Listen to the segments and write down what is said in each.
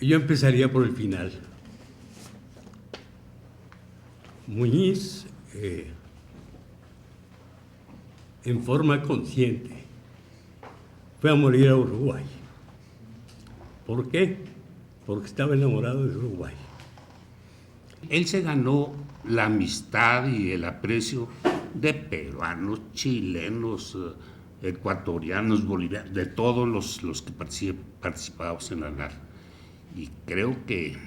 Yo empezaría por el final. Muñiz, en forma consciente, fue a morir a Uruguay. ¿Por qué? Porque estaba enamorado de Uruguay. Él se ganó la amistad y el aprecio de peruanos, chilenos, ecuatorianos, bolivianos, de todos los que participábamos en la NAR. Y creo que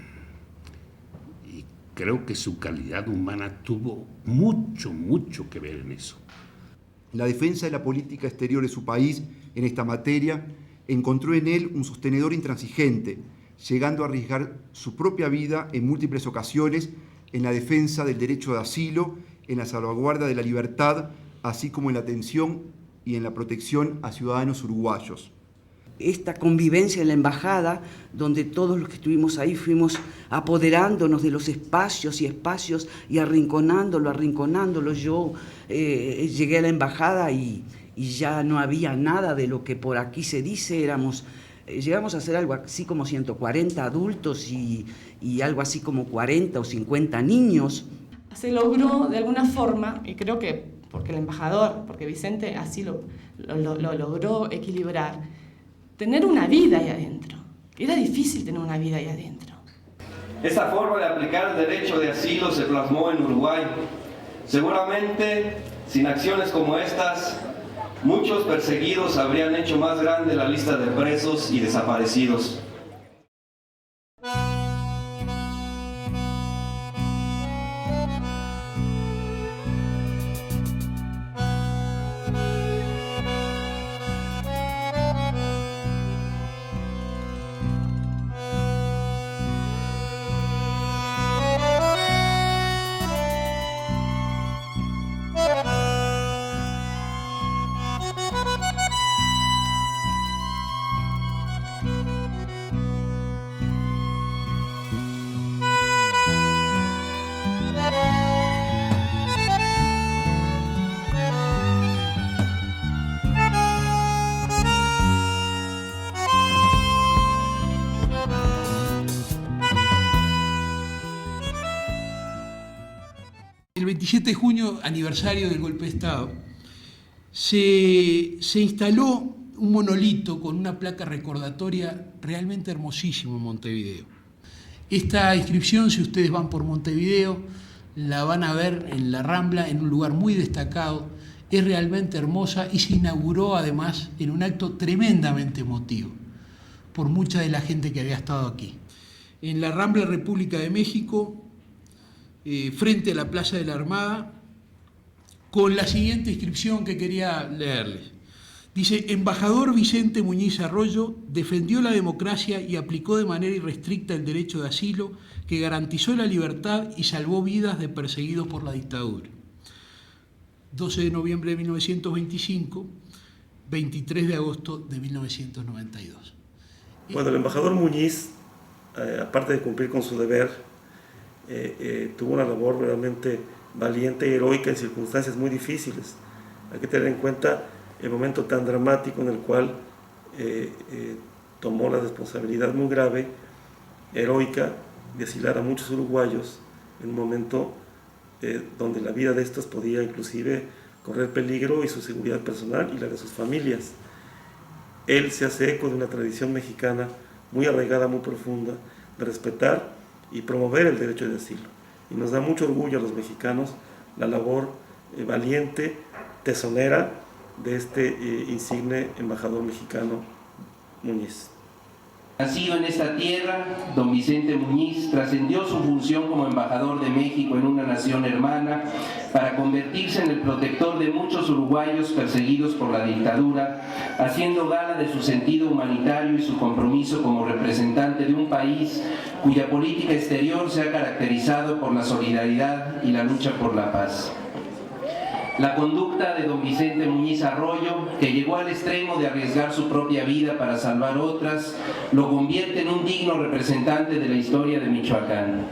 su calidad humana tuvo mucho que ver en eso. En la defensa de la política exterior de su país en esta materia, encontró en él un sostenedor intransigente, llegando a arriesgar su propia vida en múltiples ocasiones en la defensa del derecho de asilo, en la salvaguarda de la libertad, así como en la atención y en la protección a ciudadanos uruguayos. Esta convivencia en la embajada, donde todos los que estuvimos ahí fuimos apoderándonos de los espacios y arrinconándolo. Yo llegué a la embajada y ya no había nada de lo que por aquí se dice. Llegamos a ser algo así como 140 adultos y algo así como 40 o 50 niños. Se logró de alguna forma, y creo que porque el embajador, porque Vicente así lo logró equilibrar, tener una vida ahí adentro. Era difícil tener una vida ahí adentro. Esta forma de aplicar el derecho de asilo se plasmó en Uruguay. Seguramente, sin acciones como estas, muchos perseguidos habrían hecho más grande la lista de presos y desaparecidos. El 27 de junio, aniversario del golpe de Estado, se instaló un monolito con una placa recordatoria realmente hermosísimo en Montevideo. Esta inscripción, si ustedes van por Montevideo, la van a ver en la Rambla, en un lugar muy destacado. Es realmente hermosa y se inauguró además en un acto tremendamente emotivo por mucha de la gente que había estado aquí. En la Rambla República de México, frente a la Plaza de la Armada, con la siguiente inscripción que quería leerles. Dice: embajador Vicente Muñiz Arroyo defendió la democracia y aplicó de manera irrestricta el derecho de asilo que garantizó la libertad y salvó vidas de perseguidos por la dictadura. 12 de noviembre de 1925, 23 de agosto de 1992. Bueno, el embajador Muñiz, aparte de cumplir con su deber, tuvo una labor realmente valiente y heroica en circunstancias muy difíciles. Hay que tener en cuenta el momento tan dramático en el cual tomó la responsabilidad muy grave, heroica, de asilar a muchos uruguayos en un momento donde la vida de estos podía inclusive correr peligro y su seguridad personal y la de sus familias. Él se hace eco de una tradición mexicana muy arraigada, muy profunda, de respetar y promover el derecho de asilo. Y nos da mucho orgullo a los mexicanos la labor valiente, tesonera de este insigne embajador mexicano Muñiz. Nacido en esta tierra, don Vicente Muñiz trascendió su función como embajador de México en una nación hermana para convertirse en el protector de muchos uruguayos perseguidos por la dictadura, haciendo gala de su sentido humanitario y su compromiso como representante de un país cuya política exterior se ha caracterizado por la solidaridad y la lucha por la paz. La conducta de don Vicente Muñiz Arroyo, que llegó al extremo de arriesgar su propia vida para salvar otras, lo convierte en un digno representante de la historia de Michoacán.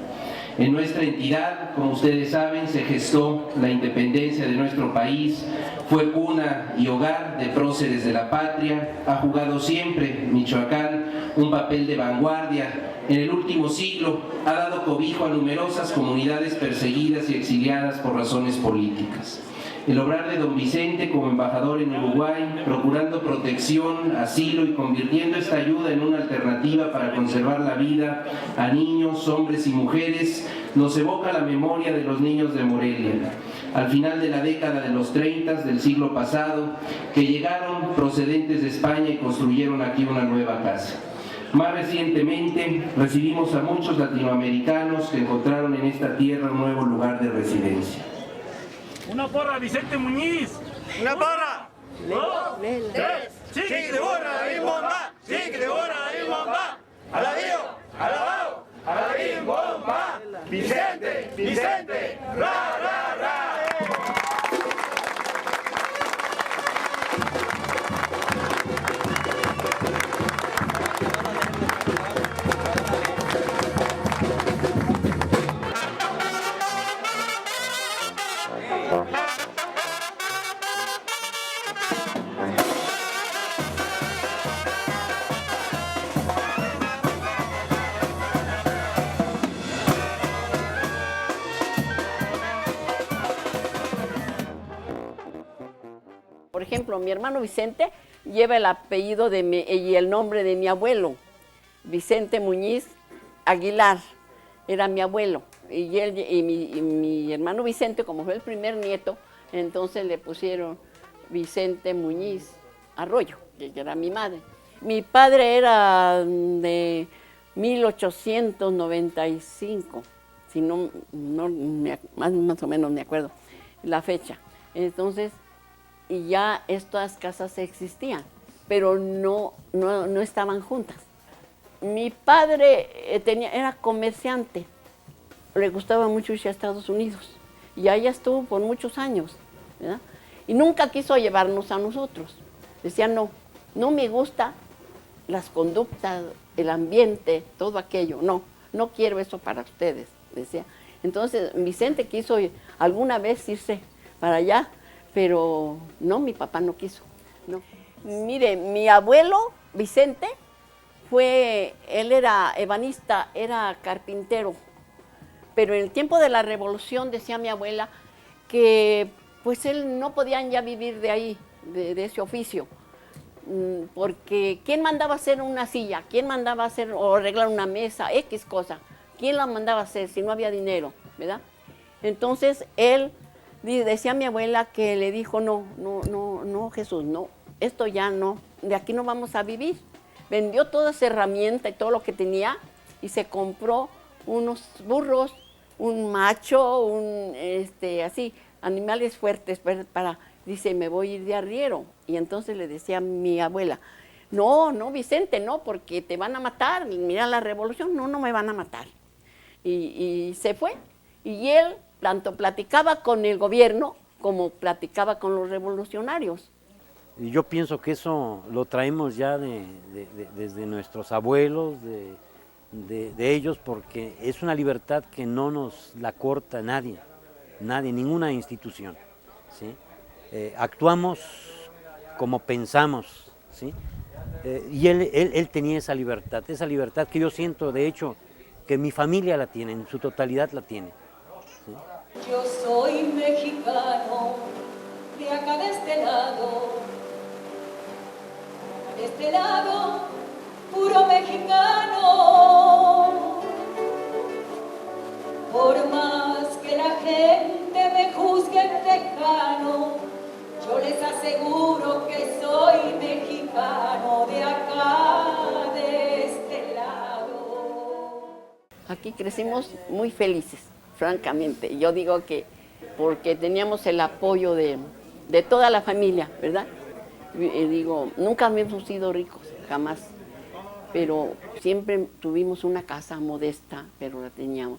En nuestra entidad, como ustedes saben, se gestó la independencia de nuestro país, fue cuna y hogar de próceres de la patria, ha jugado siempre Michoacán un papel de vanguardia. En el último siglo ha dado cobijo a numerosas comunidades perseguidas y exiliadas por razones políticas. El obrar de don Vicente como embajador en Uruguay, procurando protección, asilo y convirtiendo esta ayuda en una alternativa para conservar la vida a niños, hombres y mujeres, nos evoca la memoria de los niños de Morelia, al final de la década de los 30 del siglo pasado, que llegaron procedentes de España y construyeron aquí una nueva casa. Más recientemente, recibimos a muchos latinoamericanos que encontraron en esta tierra un nuevo lugar de residencia. Una porra, Vicente Muñiz. Una porra. Dos, tres. Chiqui de borra, la bomba. Chiqui de borra, la bomba. Alabío, alabao, alabío, bomba. Vicente, Vicente, ra, ra, ra. Por ejemplo, mi hermano Vicente lleva el apellido y el nombre de mi abuelo, Vicente Muñiz Aguilar, era mi abuelo. Y mi hermano Vicente, como fue el primer nieto, entonces le pusieron Vicente Muñiz Arroyo, que era mi madre. Mi padre era de 1895, si más o menos me acuerdo la fecha. Entonces, y ya estas casas existían, pero no estaban juntas. Mi padre era comerciante, le gustaba mucho irse a Estados Unidos, y allá estuvo por muchos años, ¿verdad? Y nunca quiso llevarnos a nosotros. Decía, no me gusta las conductas, el ambiente, todo aquello, no quiero eso para ustedes, decía. Entonces Vicente quiso alguna vez irse para allá, pero no, mi papá no quiso. No. Mire, mi abuelo Vicente él era ebanista, era carpintero, pero en el tiempo de la Revolución decía mi abuela que pues él no podían ya vivir de ahí, de ese oficio, porque ¿quién mandaba hacer una silla? ¿Quién mandaba hacer o arreglar una mesa? X cosa. ¿Quién la mandaba hacer si no había dinero, verdad? Entonces él decía a mi abuela que le dijo, no, Jesús, no, esto ya no, de aquí no vamos a vivir. Vendió toda esa herramienta y todo lo que tenía y se compró unos burros, un macho, así, animales fuertes dice, me voy a ir de arriero. Y entonces le decía a mi abuela, no, Vicente, no, porque te van a matar, mira la revolución, no me van a matar. Y se fue, y él tanto platicaba con el gobierno como platicaba con los revolucionarios. Y yo pienso que eso lo traemos ya desde nuestros abuelos, de ellos, porque es una libertad que no nos la corta nadie, ninguna institución, ¿sí? Actuamos como pensamos, ¿sí? Y él tenía esa libertad que yo siento, de hecho, que mi familia la tiene, en su totalidad la tiene, ¿sí? Yo soy mexicano, de acá de este lado, puro mexicano. Por más que la gente me juzgue tejano, yo les aseguro que soy mexicano, de acá de este lado. Aquí crecimos muy felices, francamente. Yo digo que porque teníamos el apoyo de toda la familia, ¿verdad? Digo, nunca hemos sido ricos, jamás, pero siempre tuvimos una casa modesta, pero la teníamos.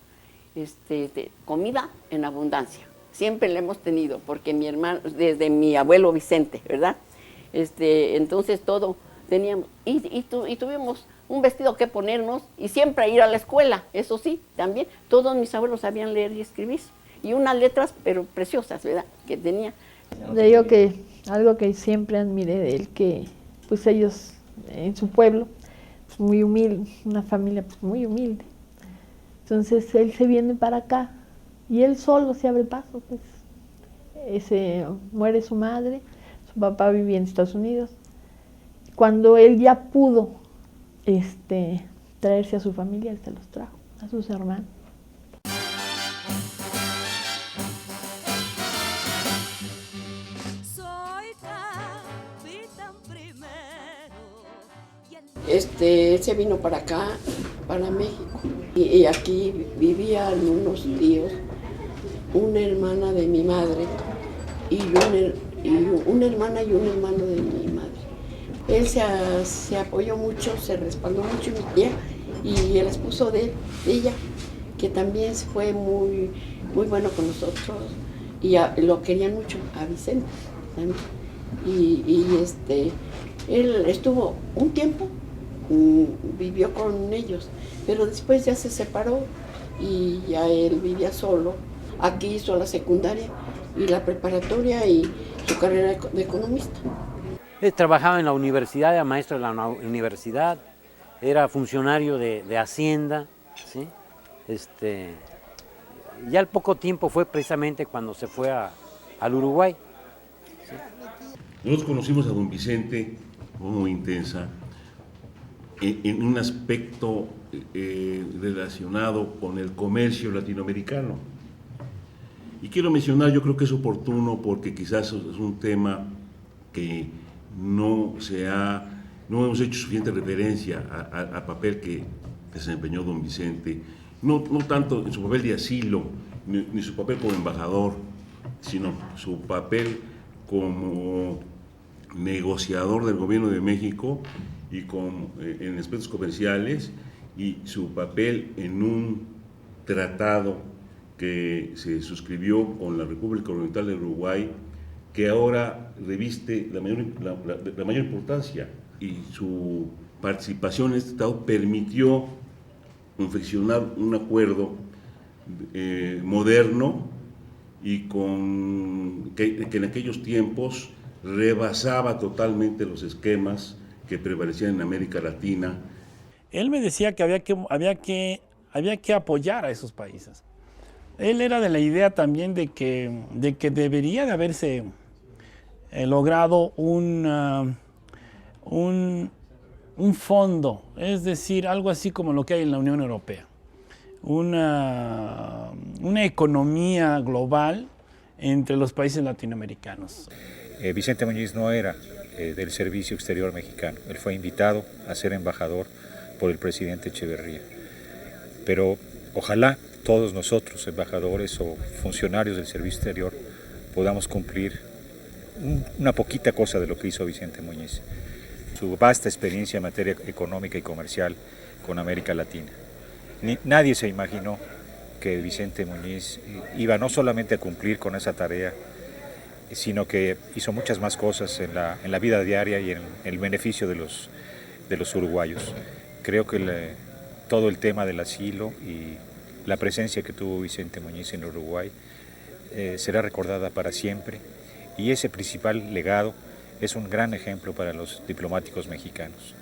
Comida en abundancia, siempre la hemos tenido, porque mi hermano, desde mi abuelo Vicente, ¿verdad? Entonces todo teníamos, y tuvimos un vestido que ponernos, y siempre ir a la escuela, eso sí, también, todos mis abuelos sabían leer y escribir, y unas letras, pero preciosas, ¿verdad?, que tenía. Le digo que algo que siempre admiré de él, que pues ellos en su pueblo pues, muy humilde, una familia pues, muy humilde. Entonces él se viene para acá y él solo se abre paso, pues. Muere su madre, su papá vivía en Estados Unidos. Cuando él ya pudo traerse a su familia, él se los trajo, a sus hermanos. Él se vino para acá, para México, y aquí vivían unos tíos, una hermana de mi madre y una hermana y un hermano de mi madre. Él se apoyó mucho, se respaldó mucho en mi tía y el esposo de ella, que también fue muy, muy bueno con nosotros y lo querían mucho, a Vicente también. Él estuvo un tiempo, vivió con ellos, pero después ya se separó y ya él vivía solo. Aquí hizo la secundaria y la preparatoria y su carrera de economista. Él trabajaba en la universidad, era maestro de la universidad, era funcionario de Hacienda, ¿sí? Ya al poco tiempo fue precisamente cuando se fue al Uruguay. ¿Sí? Nosotros conocimos a don Vicente muy intensa en un aspecto relacionado con el comercio latinoamericano. Y quiero mencionar, yo creo que es oportuno porque quizás es un tema que no hemos hecho suficiente referencia al papel que desempeñó don Vicente, no tanto en su papel de asilo, ni su papel como embajador, sino su papel como negociador del gobierno de México y en aspectos comerciales, y su papel en un tratado que se suscribió con la República Oriental del Uruguay, que ahora reviste la mayor importancia, y su participación en este tratado permitió confeccionar un acuerdo moderno y que en aquellos tiempos rebasaba totalmente los esquemas que prevalecían en América Latina. Él me decía que había que apoyar a esos países. Él era de la idea también de que debería de haberse logrado un fondo, es decir, algo así como lo que hay en la Unión Europea, una economía global entre los países latinoamericanos. Vicente Muñiz no era del Servicio Exterior Mexicano, él fue invitado a ser embajador por el presidente Echeverría, pero ojalá todos nosotros, embajadores o funcionarios del Servicio Exterior, podamos cumplir una poquita cosa de lo que hizo Vicente Muñiz, su vasta experiencia en materia económica y comercial con América Latina. Nadie se imaginó que Vicente Muñiz iba no solamente a cumplir con esa tarea, sino que hizo muchas más cosas en la vida diaria y en el beneficio de los uruguayos. Creo que todo el tema del asilo y la presencia que tuvo Vicente Muñiz en Uruguay será recordada para siempre, y ese principal legado es un gran ejemplo para los diplomáticos mexicanos.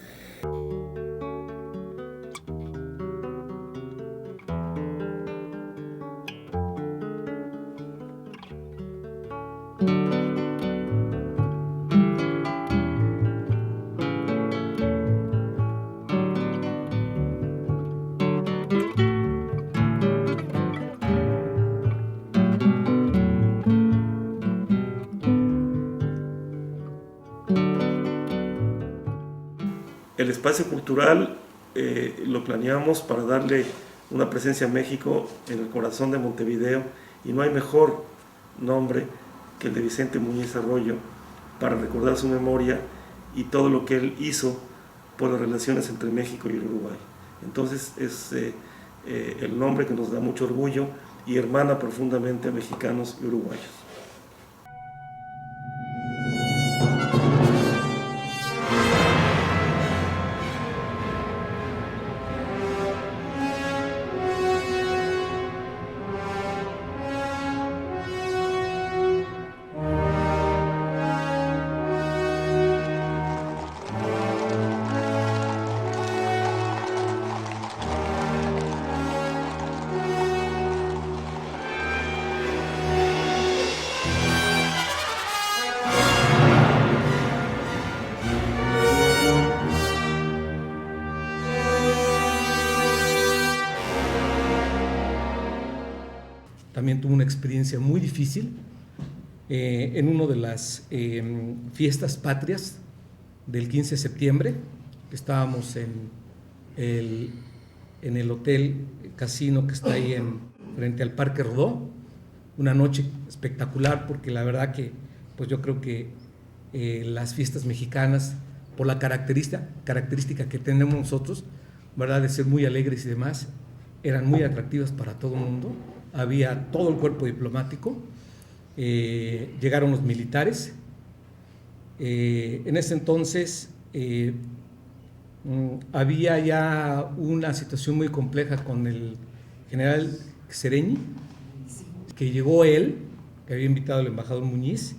El espacio cultural lo planeamos para darle una presencia a México en el corazón de Montevideo, y no hay mejor nombre que el de Vicente Muñiz Arroyo para recordar su memoria y todo lo que él hizo por las relaciones entre México y el Uruguay. Entonces es el nombre que nos da mucho orgullo y hermana profundamente a mexicanos y uruguayos. tuvo una experiencia muy difícil en una de las fiestas patrias del 15 de septiembre. Estábamos en el hotel casino que está ahí frente al Parque Rodó, una noche espectacular, porque la verdad que pues yo creo que las fiestas mexicanas, por la característica que tenemos nosotros, ¿verdad?, de ser muy alegres y demás, eran muy atractivas para todo el mundo. Había todo el cuerpo diplomático, llegaron los militares. En ese entonces había ya una situación muy compleja con el general Sereñi, que llegó él, que había invitado al embajador Muñiz,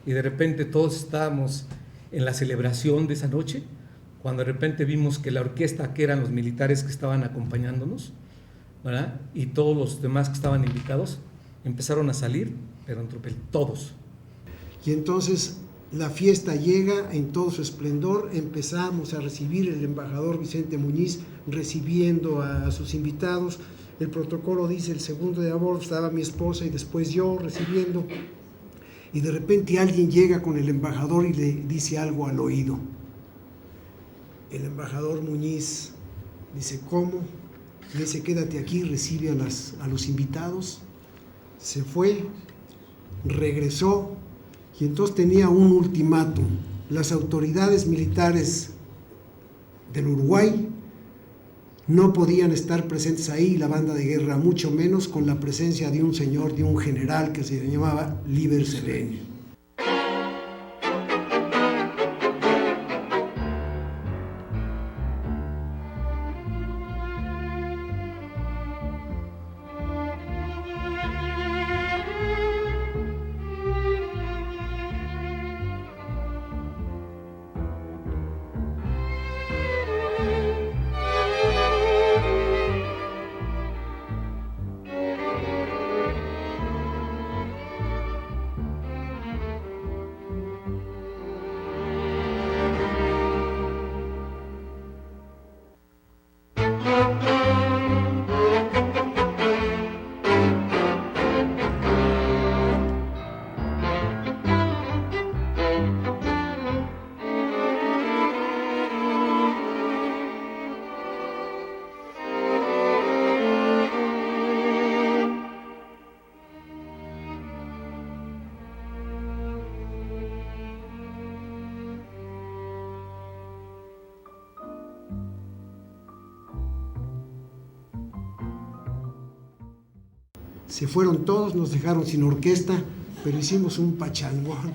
y de repente todos estábamos en la celebración de esa noche, cuando de repente vimos que la orquesta, que eran los militares que estaban acompañándonos, ¿verdad?, y todos los demás que estaban invitados, empezaron a salir, pero en tropel, todos. Y entonces la fiesta llega en todo su esplendor, empezamos a recibir el embajador Vicente Muñiz recibiendo a sus invitados. El protocolo dice, el segundo de abordo estaba mi esposa y después yo recibiendo, y de repente alguien llega con el embajador y le dice algo al oído. El embajador Muñiz dice, ¿cómo? Le dice, quédate aquí, recibe a los invitados. Se fue, regresó, y entonces tenía un ultimátum. Las autoridades militares del Uruguay no podían estar presentes ahí, la banda de guerra, mucho menos con la presencia de un señor, de un general que se llamaba Líber Sereñi. Se fueron todos, nos dejaron sin orquesta, pero hicimos un pachangón.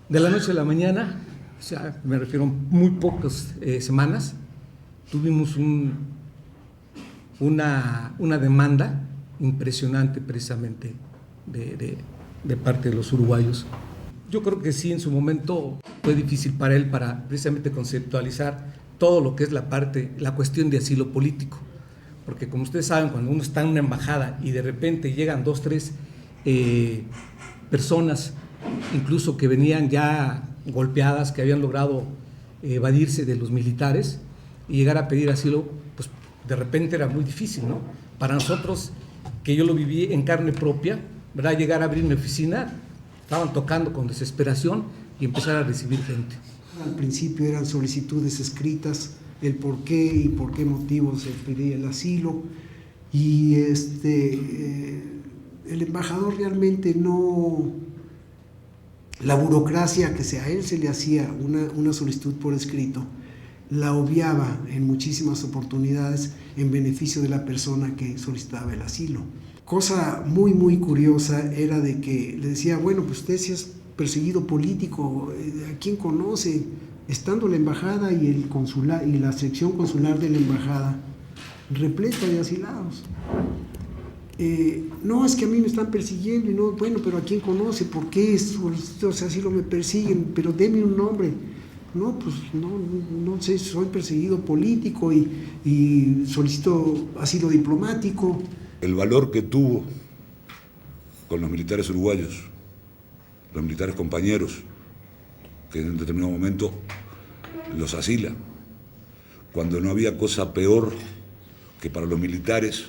De la noche a la mañana, o sea, me refiero a muy pocas semanas, tuvimos una demanda impresionante precisamente de parte de los uruguayos. Yo creo que sí, en su momento fue difícil para él para precisamente conceptualizar todo lo que es la cuestión de asilo político. Porque como ustedes saben, cuando uno está en una embajada y de repente llegan 2, 3 personas, incluso que venían ya golpeadas, que habían logrado evadirse de los militares, y llegar a pedir asilo, pues de repente era muy difícil, ¿no? Para nosotros, que yo lo viví en carne propia, ¿verdad?, llegar a abrir mi oficina, estaban tocando con desesperación y empezar a recibir gente. Al principio eran solicitudes escritas, el por qué y por qué motivo se pedía el asilo, y el embajador realmente no, la burocracia que a él se le hacía una solicitud por escrito, la obviaba en muchísimas oportunidades en beneficio de la persona que solicitaba el asilo. Cosa muy muy curiosa era de que le decía, bueno, pues usted si es perseguido político, ¿a quién conoce? Estando la embajada y el consular y la sección consular de la embajada repleta de asilados. No, es que a mí me están persiguiendo, y no, bueno, pero ¿a quién conoce? ¿Por qué? O sea, así lo me persiguen, pero deme un nombre. No, pues no sé, soy perseguido político y solicito asilo diplomático. El valor que tuvo con los militares uruguayos, los militares compañeros, que en un determinado momento los asila, cuando no había cosa peor que para los militares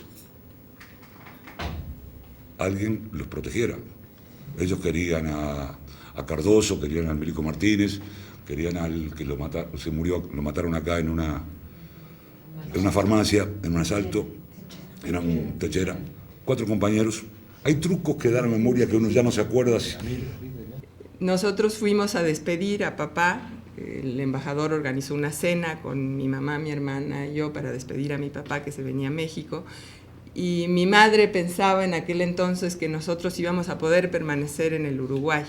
alguien los protegiera. Ellos querían a Cardoso, querían al Milico Martínez, querían al que lo mataron acá en una farmacia, en un asalto, eran Techera, 4 compañeros. Hay trucos que dan memoria que uno ya no se acuerda. Nosotros fuimos a despedir a papá. El embajador organizó una cena con mi mamá, mi hermana y yo para despedir a mi papá que se venía a México. Y mi madre pensaba en aquel entonces que nosotros íbamos a poder permanecer en el Uruguay.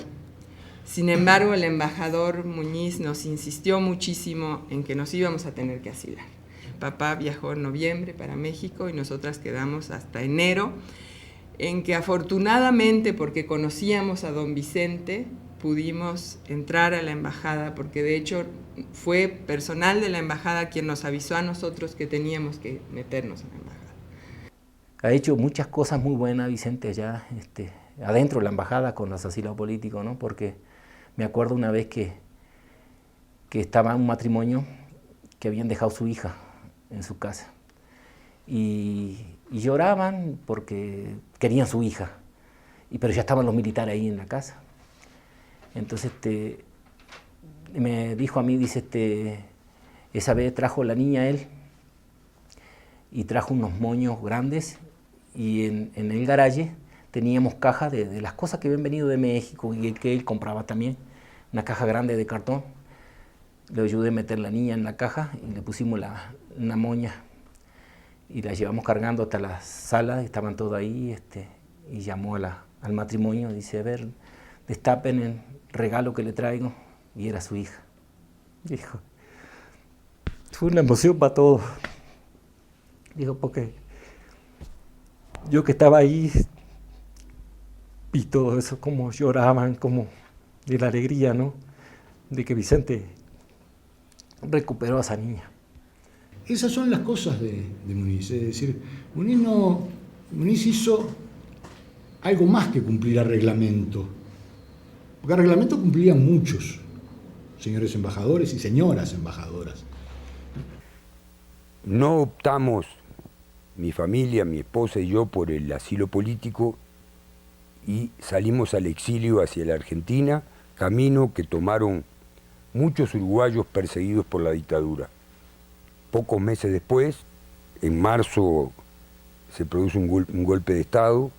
Sin embargo, el embajador Muñiz nos insistió muchísimo en que nos íbamos a tener que asilar. Papá viajó en noviembre para México y nosotras quedamos hasta enero, en que afortunadamente, porque conocíamos a don Vicente, pudimos entrar a la embajada, porque de hecho fue personal de la embajada quien nos avisó a nosotros que teníamos que meternos en la embajada. Ha hecho muchas cosas muy buenas Vicente allá, adentro de la embajada con los asilados políticos, ¿no? Porque me acuerdo una vez que estaba un matrimonio que habían dejado su hija en su casa y lloraban porque querían su hija, pero ya estaban los militares ahí en la casa. Entonces me dijo a mí, dice, esa vez trajo la niña él y trajo unos moños grandes y en el garaje teníamos cajas de las cosas que habían venido de México y que él compraba también, una caja grande de cartón. Le ayudé a meter la niña en la caja y le pusimos una moña y la llevamos cargando hasta la sala, estaban todos ahí y llamó al matrimonio, dice, a ver, destapen el regalo que le traigo, y era su hija. Dijo, fue una emoción para todos. Dijo, porque yo que estaba ahí vi todo eso, como lloraban, como de la alegría, ¿no? De que Vicente recuperó a esa niña. Esas son las cosas de Muñiz, es decir, Muñiz hizo algo más que cumplir el reglamento, porque el reglamento cumplían muchos señores embajadores y señoras embajadoras. No optamos, mi familia, mi esposa y yo, por el asilo político y salimos al exilio hacia la Argentina, camino que tomaron muchos uruguayos perseguidos por la dictadura. Pocos meses después, en marzo, se produce un golpe de Estado.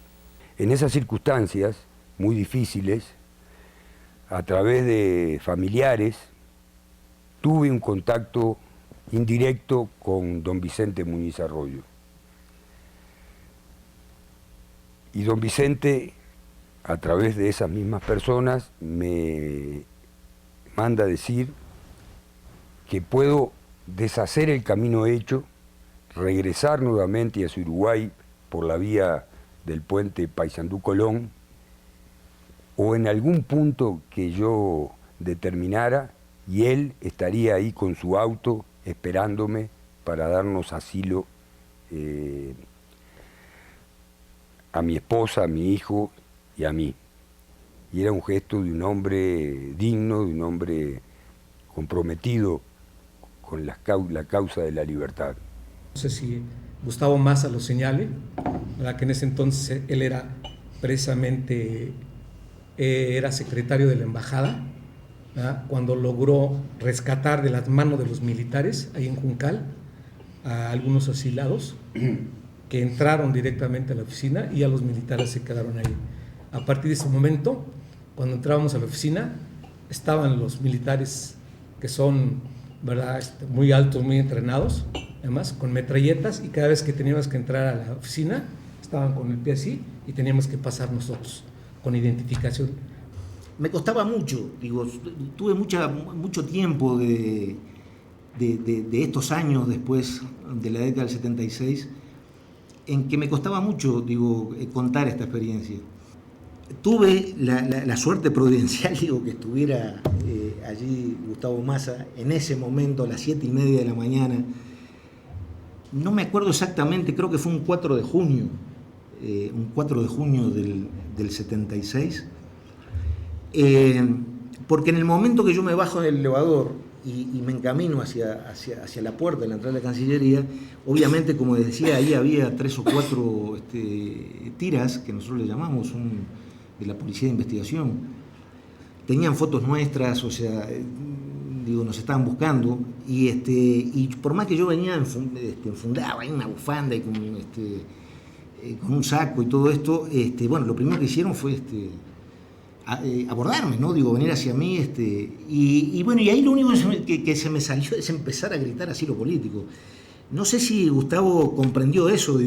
En esas circunstancias muy difíciles, a través de familiares, tuve un contacto indirecto con don Vicente Muñiz Arroyo. Y don Vicente, a través de esas mismas personas, me manda a decir que puedo deshacer el camino hecho, regresar nuevamente hacia Uruguay por la vía del puente Paysandú-Colón, o en algún punto que yo determinara, y él estaría ahí con su auto esperándome para darnos asilo a mi esposa, a mi hijo y a mí. Y era un gesto de un hombre digno, de un hombre comprometido con la causa de la libertad. No sé si Gustavo Maza lo señale, ¿verdad? Que en ese entonces él era precisamente era secretario de la embajada, ¿verdad? Cuando logró rescatar de las manos de los militares ahí en Juncal a algunos asilados que entraron directamente a la oficina y a los militares se quedaron ahí. A partir de ese momento, cuando entrábamos a la oficina, estaban los militares que son, ¿verdad?, muy altos, muy entrenados, además con metralletas, y cada vez que teníamos que entrar a la oficina, estaban con el pie así y teníamos que pasar nosotros con identificación. Me costaba mucho, digo, tuve mucho tiempo de estos años después de la década del 76, en que me costaba mucho, digo, contar esta experiencia. Tuve la suerte providencial, digo, que estuviera allí Gustavo Maza en ese momento a las 7:30 de la mañana. No me acuerdo exactamente, creo que fue un 4 de junio, del 76, porque en el momento que yo me bajo del elevador y me encamino hacia la puerta de la entrada de la Cancillería. Obviamente, como decía, ahí había 3 o 4 tiras, que nosotros le llamamos, de la Policía de Investigación. Tenían fotos nuestras, o sea, nos estaban buscando, y por más que yo venía enfundado en una bufanda y con un saco y todo esto, bueno, lo primero que hicieron fue abordarme, ¿no? Venir hacia mí, y bueno, y ahí lo único que se me salió es empezar a gritar asilo político. No sé si Gustavo comprendió eso,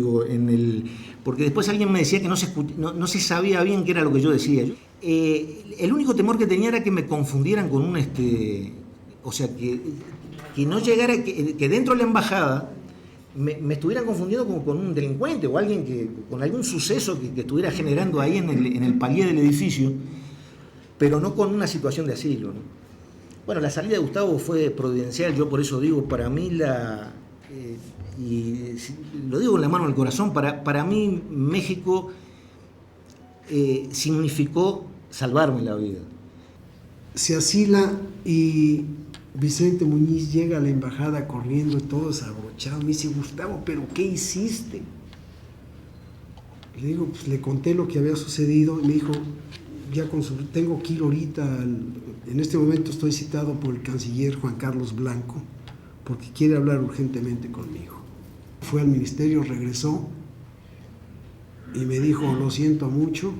porque después alguien me decía que no se sabía bien qué era lo que yo decía. El único temor que tenía era que me confundieran con o sea, que no llegara, que dentro de la embajada me estuvieran confundiendo con un delincuente o alguien con algún suceso que estuviera generando ahí en el palier del edificio, pero no con una situación de asilo, ¿no? Bueno, la salida de Gustavo fue providencial, yo por eso digo, para mí y lo digo con la mano en el corazón, para mí México significó salvarme la vida. Se asila y Vicente Muñiz llega a la embajada corriendo y todo desabrochado. Me dice, Gustavo, ¿pero qué hiciste? Le digo, pues le conté lo que había sucedido y me dijo, ya tengo que ir ahorita, en este momento estoy citado por el canciller Juan Carlos Blanco porque quiere hablar urgentemente conmigo. Fue al ministerio, regresó y me dijo, lo siento mucho,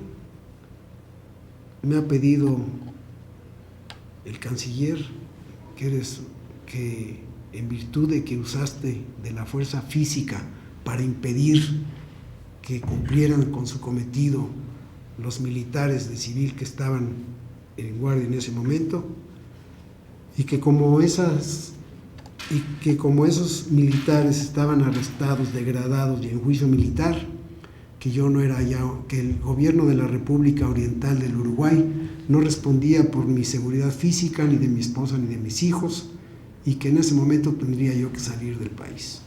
me ha pedido el canciller que en virtud de que usaste de la fuerza física para impedir que cumplieran con su cometido los militares de civil que estaban en guardia en ese momento, y que como esos militares estaban arrestados, degradados y en juicio militar, que yo no era ya, que el gobierno de la República Oriental del Uruguay no respondía por mi seguridad física, ni de mi esposa, ni de mis hijos, y que en ese momento tendría yo que salir del país.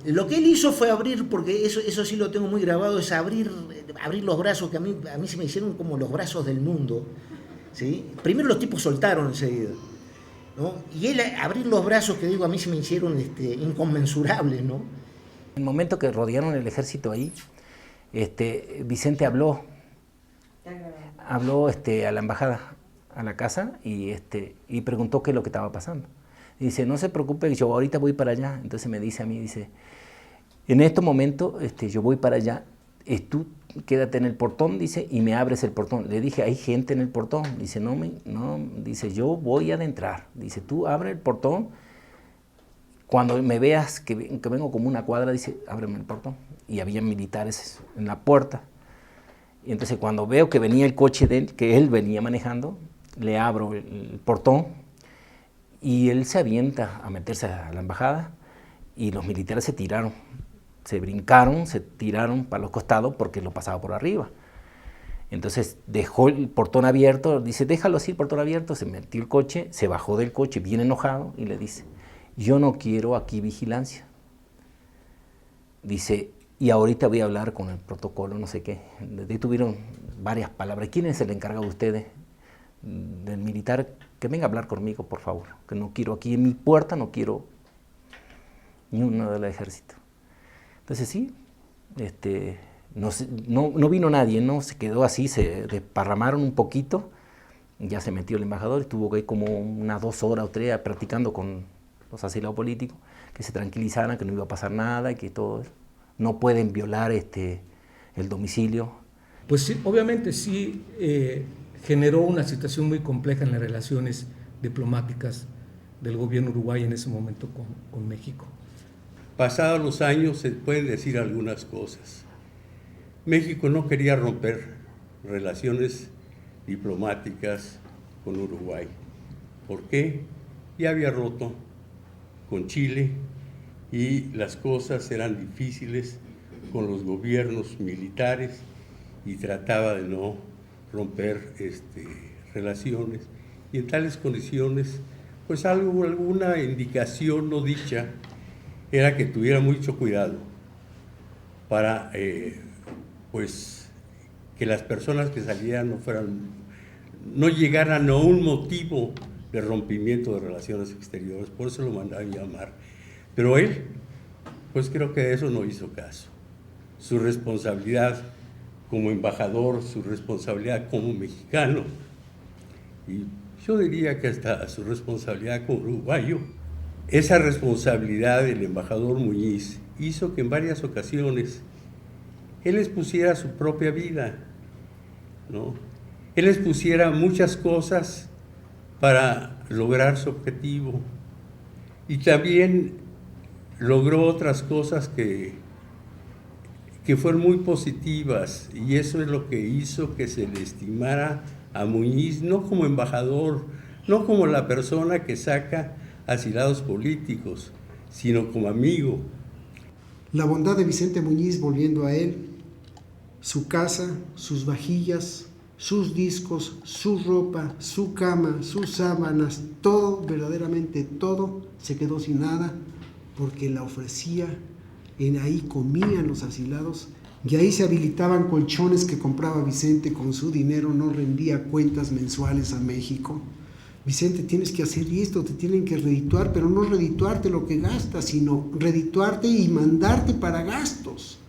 Lo que él hizo fue abrir, porque eso sí lo tengo muy grabado, es abrir los brazos, que a mí se me hicieron como los brazos del mundo, ¿sí? Primero los tipos soltaron enseguida, ¿no? Y él abrir los brazos, que digo, a mí se me hicieron inconmensurables, ¿no? En el momento que rodearon el ejército ahí, Vicente habló a la embajada, a la casa, y preguntó qué es lo que estaba pasando. Y dice, no se preocupe, yo ahorita voy para allá. Entonces me dice a mí, en este momento yo voy para allá, tú quédate en el portón, dice, y me abres el portón. Le dije, hay gente en el portón. Dice, no, dice, yo voy a adentrar. Dice, tú abre el portón, cuando me veas que vengo como una cuadra, dice, ábreme el portón. Y había militares en la puerta. Y entonces cuando veo que venía el coche que él venía manejando, le abro el portón, y él se avienta a meterse a la embajada, y los militares se tiraron, se brincaron, se tiraron para los costados porque lo pasaba por arriba. Entonces dejó el portón abierto, dice, déjalo así el portón abierto, se metió el coche, se bajó del coche bien enojado y le dice, yo no quiero aquí vigilancia. Dice, y ahorita voy a hablar con el protocolo, no sé qué. Detuvieron varias palabras. ¿Quién es el encargado de ustedes, del militar? Que venga a hablar conmigo, por favor, que no quiero aquí en mi puerta, no quiero ni uno del ejército. Entonces sí, no vino nadie, ¿no? Se quedó así, se desparramaron un poquito, ya se metió el embajador, estuvo ahí como unas 2 horas o 3 practicando con los asilados políticos, que se tranquilizaran, que no iba a pasar nada y que todo eso. No pueden violar el domicilio. Pues sí, obviamente sí, generó una situación muy compleja en las relaciones diplomáticas del gobierno uruguayo en ese momento con México. Pasados los años se pueden decir algunas cosas. México no quería romper relaciones diplomáticas con Uruguay. ¿Por qué? Ya había roto con Chile y las cosas eran difíciles con los gobiernos militares y trataba de no romper relaciones, y en tales condiciones pues alguna indicación no dicha era que tuviera mucho cuidado para pues que las personas que salieran no llegaran a un motivo de rompimiento de relaciones exteriores. Por eso lo mandaban llamar. Pero él, pues creo que de eso no hizo caso. Su responsabilidad como embajador, su responsabilidad como mexicano, y yo diría que hasta su responsabilidad como uruguayo, esa responsabilidad del embajador Muñiz hizo que en varias ocasiones él expusiera su propia vida, ¿no? Él expusiera muchas cosas para lograr su objetivo, y también logró otras cosas que fueron muy positivas, y eso es lo que hizo que se le estimara a Muñiz, no como embajador, no como la persona que saca asilados políticos, sino como amigo. La bondad de Vicente Muñiz, volviendo a él, su casa, sus vajillas, sus discos, su ropa, su cama, sus sábanas, todo, verdaderamente todo, se quedó sin nada porque la ofrecía, ahí comían los asilados y ahí se habilitaban colchones que compraba Vicente con su dinero, no rendía cuentas mensuales a México. Vicente, tienes que hacer esto, te tienen que redituar, pero no redituarte lo que gastas, sino redituarte y mandarte para gastos.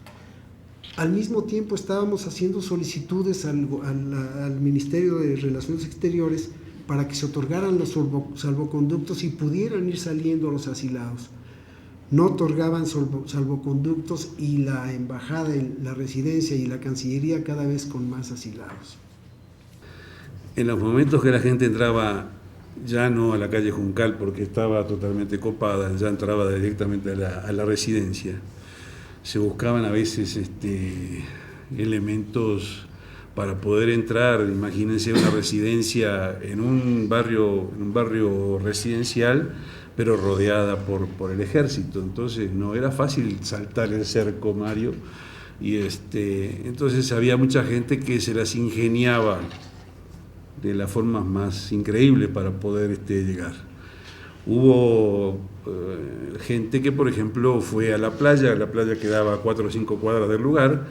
Al mismo tiempo estábamos haciendo solicitudes al Ministerio de Relaciones Exteriores para que se otorgaran los salvoconductos y pudieran ir saliendo los asilados. No otorgaban salvoconductos y la embajada, la residencia y la Cancillería cada vez con más asilados. En los momentos que la gente entraba ya no a la calle Juncal porque estaba totalmente copada, ya entraba directamente a la residencia. Se buscaban a veces elementos para poder entrar. Imagínense una residencia en un barrio residencial, pero rodeada por el ejército. Entonces no era fácil saltar el cerco, Mario. Y entonces había mucha gente que se las ingeniaba de las formas más increíbles para poder llegar. Hubo gente que, por ejemplo, fue a la playa quedaba a 4 o 5 cuadras del lugar,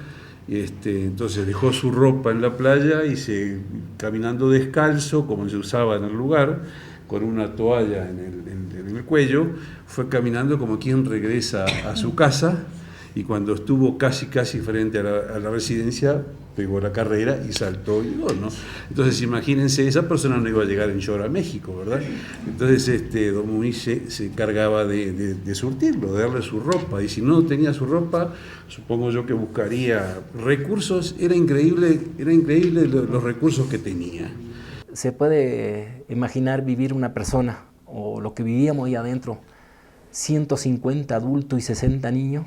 entonces dejó su ropa en la playa y caminando descalzo, como se usaba en el lugar, con una toalla en el cuello, fue caminando como quien regresa a su casa, y cuando estuvo casi frente a la residencia, pegó la carrera y saltó y llegó, ¿no? Entonces imagínense, esa persona no iba a llegar en short a México, ¿verdad? Entonces don Muñiz se encargaba de surtirlo, de darle su ropa, y si no tenía su ropa, supongo yo que buscaría recursos. Era increíble los recursos que tenía. Se puede imaginar vivir una persona, o lo que vivíamos ahí adentro, 150 adultos y 60 niños.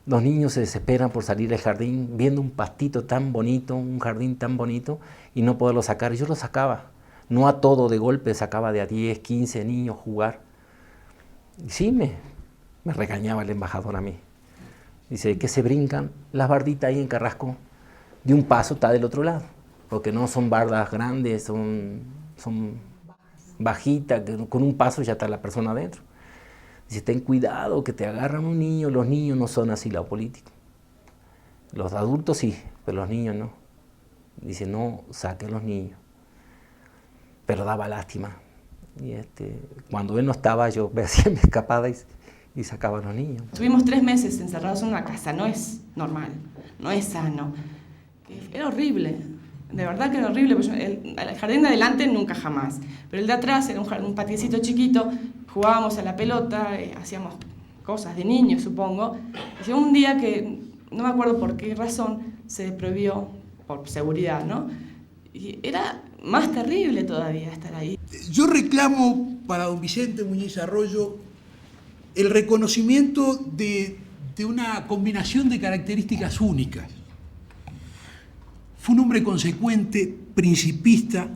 Los niños se desesperan por salir al jardín, viendo un pastito tan bonito, un jardín tan bonito, y no poderlo sacar. Yo lo sacaba, no a todo de golpe, sacaba de a 10, 15 niños jugar. Y sí, me regañaba el embajador a mí. Dice, que se brincan las barditas ahí en Carrasco, de un paso está del otro lado, porque no son bardas grandes, son bajitas, con un paso ya está la persona adentro. Dice, ten cuidado que te agarran un niño, los niños no son asilados políticos. Los adultos sí, pero los niños no. Dice, no saquen los niños. Pero daba lástima. Y cuando él no estaba, yo me hacía mi escapada y sacaba a los niños. Tuvimos 3 meses encerrados en una casa, no es normal, no es sano. Era horrible, de verdad que era horrible. El jardín de adelante nunca jamás, pero el de atrás era un patiecito chiquito. Jugábamos a la pelota, hacíamos cosas de niños, supongo. Y llegó un día que, no me acuerdo por qué razón, se prohibió, por seguridad, ¿no? Y era más terrible todavía estar ahí. Yo reclamo para don Vicente Muñiz Arroyo el reconocimiento de una combinación de características únicas. Fue un hombre consecuente, principista,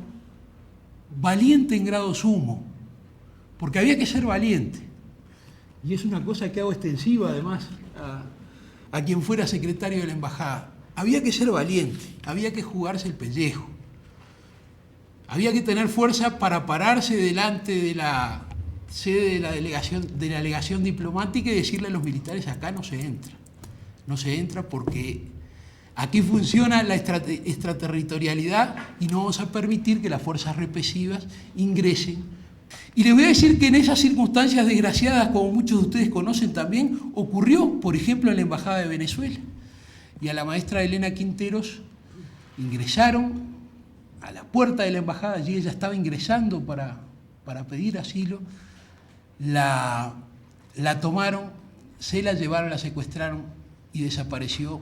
valiente en grado sumo, porque había que ser valiente. Y es una cosa que hago extensiva además a quien fuera secretario de la embajada. Había que ser valiente, había que jugarse el pellejo. Había que tener fuerza para pararse delante de la sede de la delegación diplomática y decirle a los militares: acá no se entra. No se entra porque aquí funciona la extraterritorialidad y no vamos a permitir que las fuerzas represivas ingresen. Y les voy a decir que en esas circunstancias desgraciadas, como muchos de ustedes conocen también, ocurrió, por ejemplo, en la Embajada de Venezuela. Y a la maestra Elena Quinteros ingresaron a la puerta de la embajada, allí ella estaba ingresando para pedir asilo, la tomaron, se la llevaron, la secuestraron y desapareció.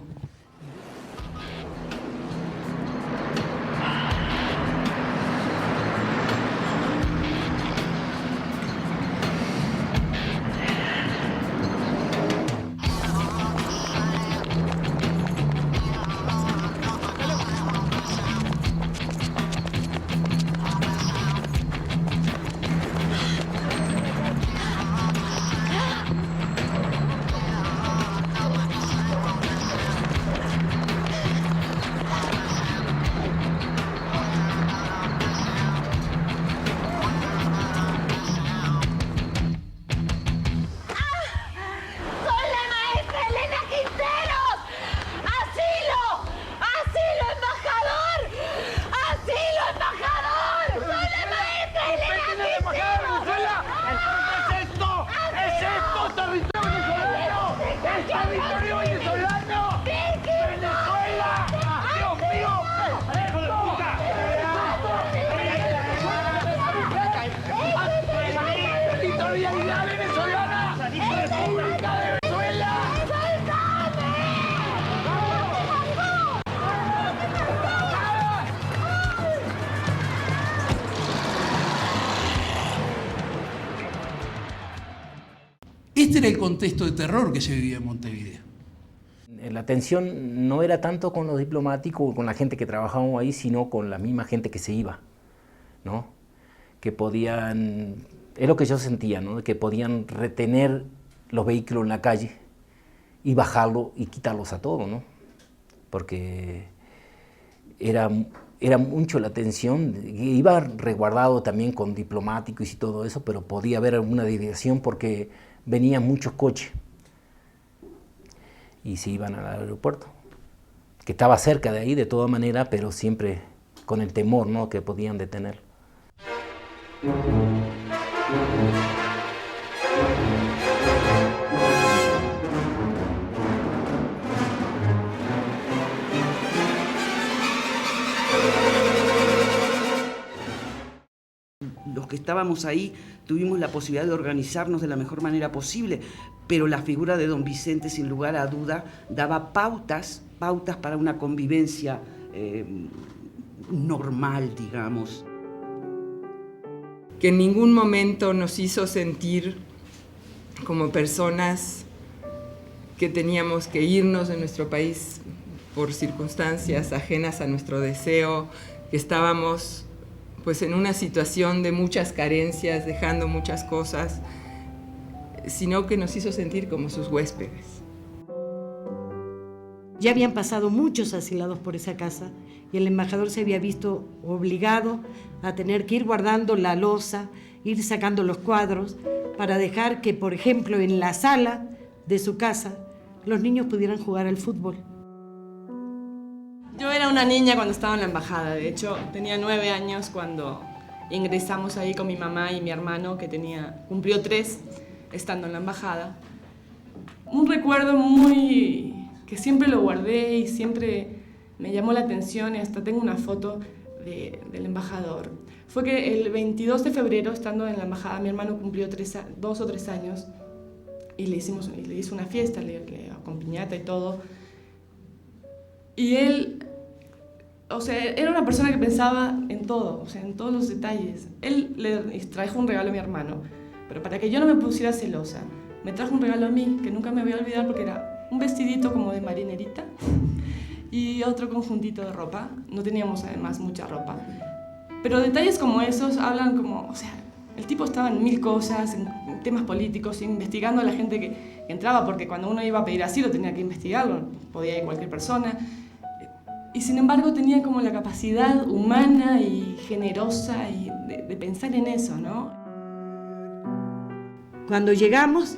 Este era el contexto de terror que se vivía en Montevideo. La tensión no era tanto con los diplomáticos o con la gente que trabajábamos ahí, sino con la misma gente que se iba, ¿no? Que podían, es lo que yo sentía, ¿no? Que podían retener los vehículos en la calle y bajarlos y quitarlos a todos, ¿no? Porque era mucho la tensión, iba resguardado también con diplomáticos y todo eso, pero podía haber alguna desviación porque venían muchos coches y se iban al aeropuerto, que estaba cerca de ahí de todas maneras, pero siempre con el temor, ¿no? Que podían detener. Los que estábamos ahí tuvimos la posibilidad de organizarnos de la mejor manera posible, pero la figura de don Vicente, sin lugar a duda, daba pautas para una convivencia normal, digamos. Que en ningún momento nos hizo sentir como personas que teníamos que irnos de nuestro país por circunstancias ajenas a nuestro deseo, que estábamos pues en una situación de muchas carencias, dejando muchas cosas, sino que nos hizo sentir como sus huéspedes. Ya habían pasado muchos asilados por esa casa y el embajador se había visto obligado a tener que ir guardando la loza, ir sacando los cuadros, para dejar que, por ejemplo, en la sala de su casa, los niños pudieran jugar al fútbol. Yo era una niña cuando estaba en la embajada, de hecho tenía 9 años cuando ingresamos ahí con mi mamá y mi hermano que cumplió 3 estando en la embajada. Un recuerdo que siempre lo guardé y siempre me llamó la atención y hasta tengo una foto del embajador. Fue que el 22 de febrero, estando en la embajada, mi hermano cumplió 2 o 3 años y le hice una fiesta, con piñata y todo. Y él, era una persona que pensaba en todo, en todos los detalles. Él le trajo un regalo a mi hermano, pero para que yo no me pusiera celosa, me trajo un regalo a mí, que nunca me voy a olvidar porque era un vestidito como de marinerita y otro conjuntito de ropa. No teníamos además mucha ropa. Pero detalles como esos hablan el tipo estaba en 1000 cosas, en temas políticos, investigando a la gente que entraba, porque cuando uno iba a pedir asilo tenía que investigarlo, podía ir cualquier persona. Y sin embargo tenía como la capacidad humana y generosa de pensar en eso, ¿no? Cuando llegamos,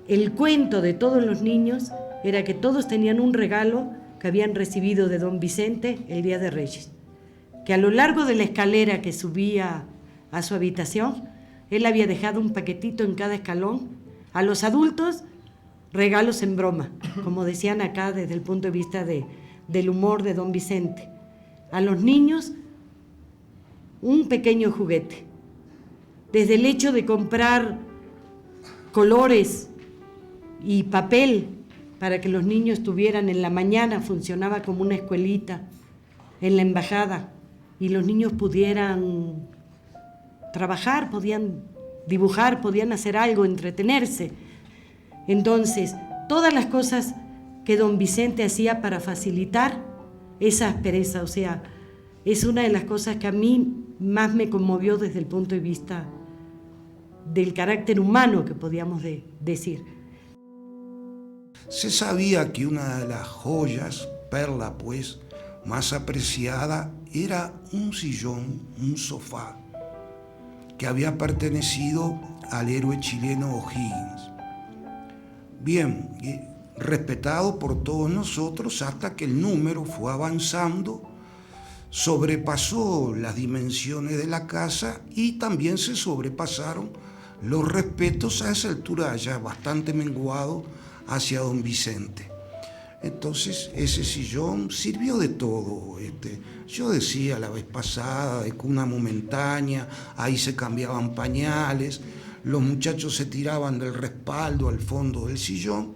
el cuento de todos los niños era que todos tenían un regalo que habían recibido de don Vicente el Día de Reyes, que a lo largo de la escalera que subía a su habitación, él había dejado un paquetito en cada escalón. A los adultos, regalos en broma, como decían acá desde el punto de vista del humor de don Vicente. A los niños, un pequeño juguete. Desde el hecho de comprar colores y papel para que los niños tuvieran en la mañana, funcionaba como una escuelita en la embajada, y los niños pudieran trabajar, podían dibujar, podían hacer algo, entretenerse. Entonces, todas las cosas que don Vicente hacía para facilitar esa aspereza, o sea, es una de las cosas que a mí más me conmovió desde el punto de vista del carácter humano, que podíamos decir. Se sabía que una de las joyas, perla pues, más apreciada era un sillón, un sofá, que había pertenecido al héroe chileno O'Higgins. Bien, respetado por todos nosotros hasta que el número fue avanzando, sobrepasó las dimensiones de la casa y también se sobrepasaron los respetos a esa altura ya bastante menguado hacia don Vicente. Entonces ese sillón sirvió de todo. Yo decía la vez pasada, de cuna momentánea, ahí se cambiaban pañales, los muchachos se tiraban del respaldo al fondo del sillón.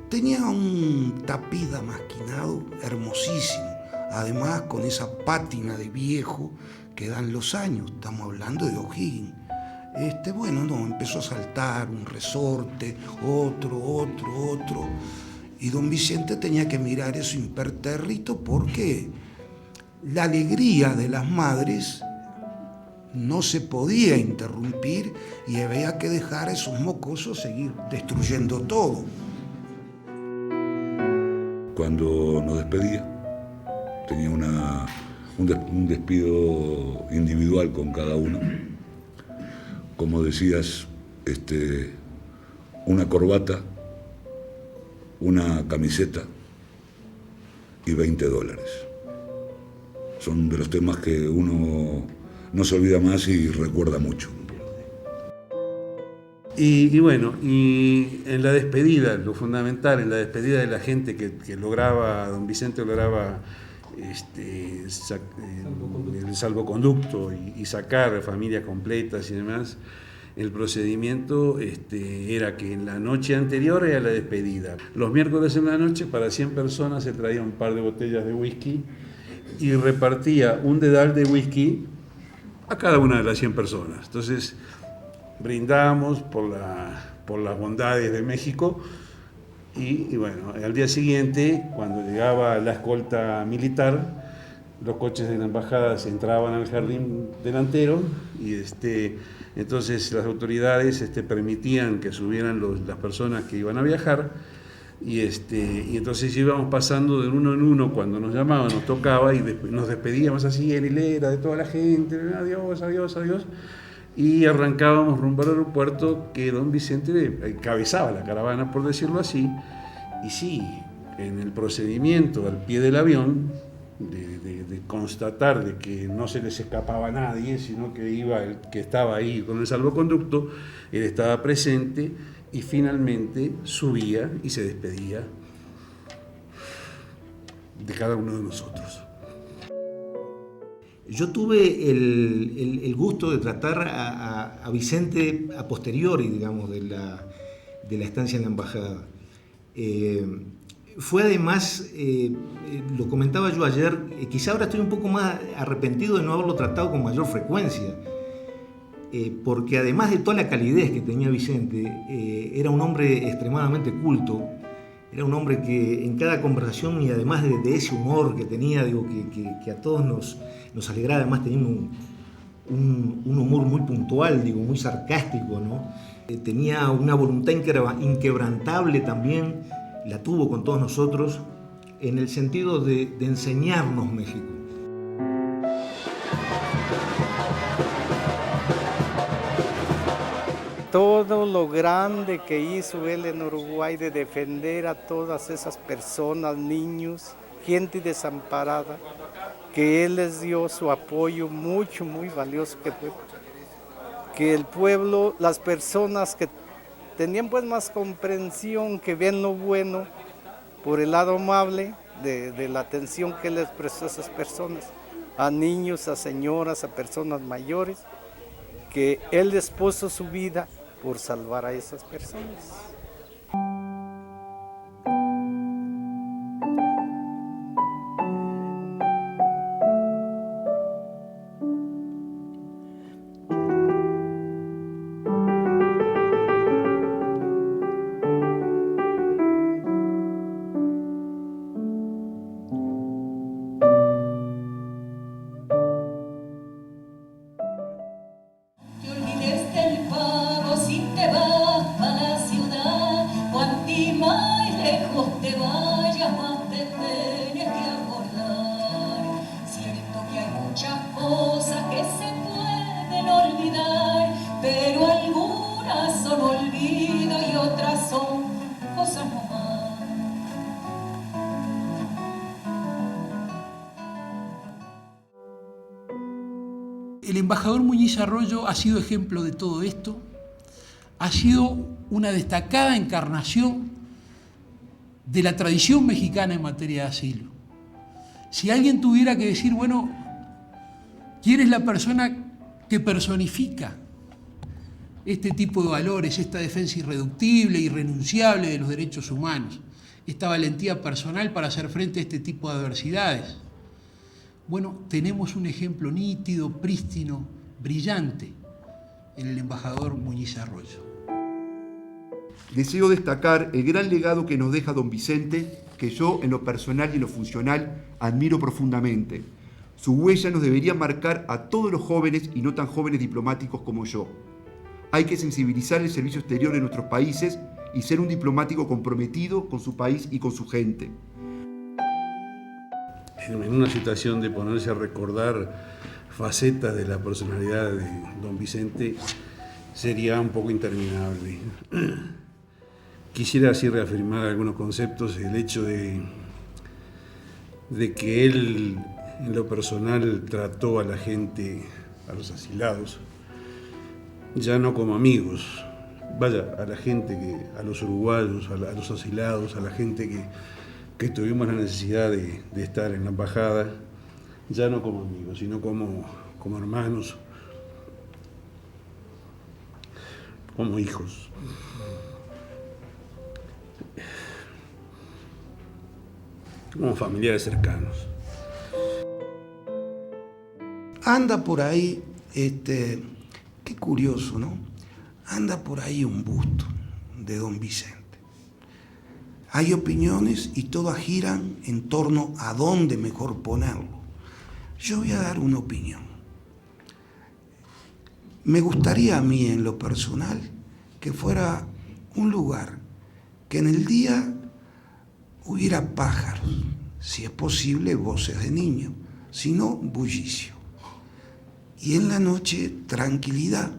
Tenía un tapiz damasquinado hermosísimo, además con esa pátina de viejo que dan los años, estamos hablando de O'Higgins. Empezó a saltar un resorte, otro, y don Vicente tenía que mirar eso impertérrito porque la alegría de las madres no se podía interrumpir y había que dejar a esos mocosos seguir destruyendo todo. Cuando nos despedía, tenía un despido individual con cada uno. Como decías, una corbata, una camiseta y $20. Son de los temas que uno no se olvida más y recuerda mucho. Y en la despedida, lo fundamental, en la despedida de la gente que lograba, don Vicente lograba el salvoconducto y sacar familias completas y demás, el procedimiento era que en la noche anterior era la despedida. Los miércoles en la noche, para 100 personas, se traía un par de botellas de whisky y repartía un dedal de whisky a cada una de las 100 personas. Entonces, brindamos por las bondades de México y al día siguiente, cuando llegaba la escolta militar, los coches de la embajada se entraban al jardín delantero y entonces las autoridades permitían que subieran las personas que iban a viajar y entonces íbamos pasando de uno en uno cuando nos llamaban, nos tocaba y nos despedíamos así en hilera de toda la gente, adiós, adiós, adiós, y arrancábamos rumbo al aeropuerto que don Vicente encabezaba la caravana, por decirlo así, y sí, en el procedimiento al pie del avión, de constatar de que no se les escapaba a nadie, sino que iba el que estaba ahí con el salvoconducto, él estaba presente y finalmente subía y se despedía de cada uno de nosotros. Yo tuve el gusto de tratar a Vicente a posteriori, digamos, de la estancia en la embajada. Fue además, lo comentaba yo ayer, quizá ahora estoy un poco más arrepentido de no haberlo tratado con mayor frecuencia, porque además de toda la calidez que tenía Vicente, era un hombre extremadamente culto, era un hombre que en cada conversación, y además de ese humor que tenía, digo, que a todos nos alegraba, además tenía un humor muy puntual, digo, muy sarcástico, ¿no? Tenía una voluntad inquebrantable también, la tuvo con todos nosotros, en el sentido de enseñarnos México. todo lo grande que hizo él en Uruguay de defender a todas esas personas, niños, gente desamparada, que él les dio su apoyo mucho, muy valioso, que el pueblo, las personas que tenían pues más comprensión, que ven lo bueno por el lado amable de la atención que les prestó a esas personas, a niños, a señoras, a personas mayores, que él les puso su vida por salvar a esas personas. El embajador Muñiz Arroyo ha sido ejemplo de todo esto, ha sido una destacada encarnación de la tradición mexicana en materia de asilo. Si alguien tuviera que decir, bueno, ¿quién es la persona que personifica este tipo de valores, esta defensa irreductible, irrenunciable de los derechos humanos, esta valentía personal para hacer frente a este tipo de adversidades? Bueno, tenemos un ejemplo nítido, prístino, brillante en el embajador Muñiz Arroyo. Deseo destacar el gran legado que nos deja don Vicente, que yo en lo personal y en lo funcional admiro profundamente. Su huella nos debería marcar a todos los jóvenes y no tan jóvenes diplomáticos como yo. Hay que sensibilizar el servicio exterior en nuestros países y ser un diplomático comprometido con su país y con su gente. En una situación de ponerse a recordar facetas de la personalidad de don Vicente sería un poco interminable. Quisiera así reafirmar algunos conceptos, el hecho de que él en lo personal trató a la gente, a los asilados, ya no como amigos, vaya, a la gente, a los uruguayos, a los asilados, a la gente que tuvimos la necesidad de estar en la embajada, ya no como amigos, sino como hermanos, como hijos. Como familiares cercanos. Anda por ahí, qué curioso, ¿no? Anda por ahí un busto de don Vicente. Hay opiniones y todas giran en torno a dónde mejor ponerlo. Yo voy a dar una opinión. Me gustaría a mí en lo personal que fuera un lugar que en el día hubiera pájaros, si es posible voces de niños, si no bullicio. Y en la noche tranquilidad.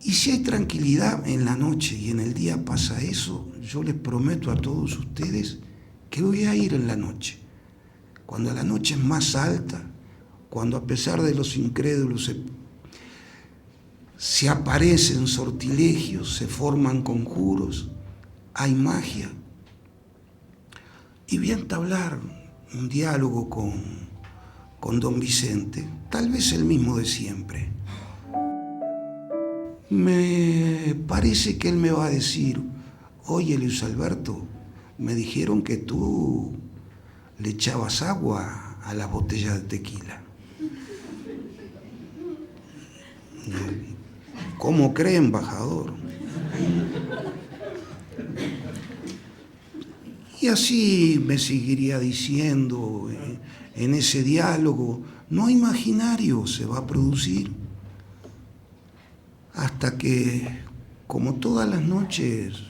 Y si hay tranquilidad en la noche y en el día pasa eso, yo les prometo a todos ustedes que voy a ir en la noche. Cuando la noche es más alta, cuando a pesar de los incrédulos se aparecen sortilegios, se forman conjuros, hay magia. Y voy a entablar un diálogo con don Vicente, tal vez el mismo de siempre. Me parece que él me va a decir, oye Luis Alberto, me dijeron que tú le echabas agua a las botellas de tequila. ¿Cómo cree, embajador? Y así me seguiría diciendo, en ese diálogo, no imaginario se va a producir. Hasta que, como todas las noches,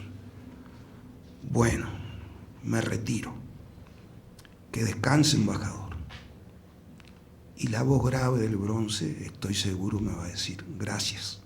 bueno, me retiro. Que descanse, embajador. y la voz grave del bronce, estoy seguro, me va a decir gracias.